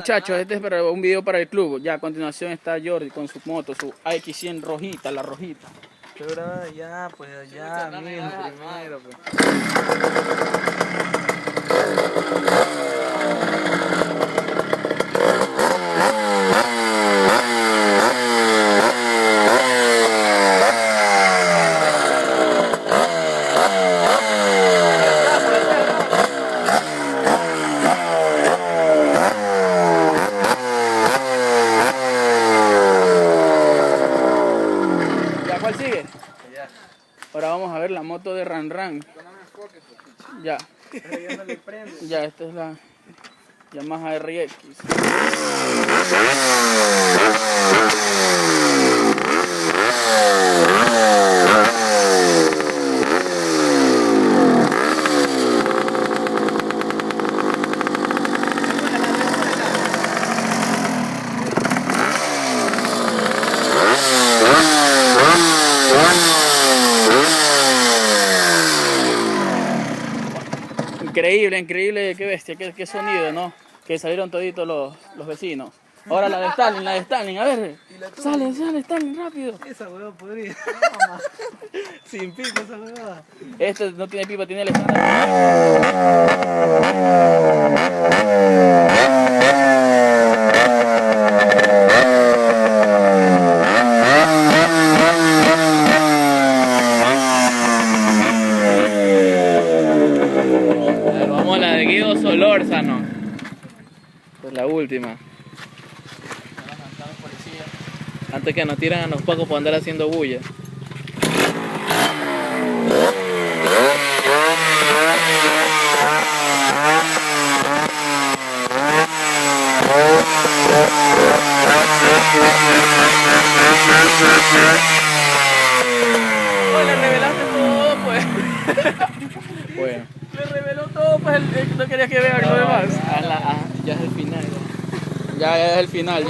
muchachos, este es para un video para el club. Ya a continuación está Jordi con su moto, su AX100 rojita, la rojita. Pero ya, pues ya, mijo, primero, pues. ¿Ya cuál sigue? Ya. Ahora vamos a ver la moto de Ran Ran. Ya. Ya no le prende. Ya, esta es la Yamaha RX. Increíble, increíble, qué bestia, qué sonido, ¿no? Que salieron toditos los vecinos. Ahora la de Stalin, a ver. Sale, Stalin, rápido. Esa hueva podría. Sin pico esa hueva. Este no tiene pipa, tiene el estándar. Vamos a la de Guido Solórzano. Esta es la última. Antes que nos tiran a los pacos por andar haciendo bulla. Le revelaste todo, pues. Bueno. Le reveló todo, pues no querías que vea lo demás. Ya es el final. Ya es el final.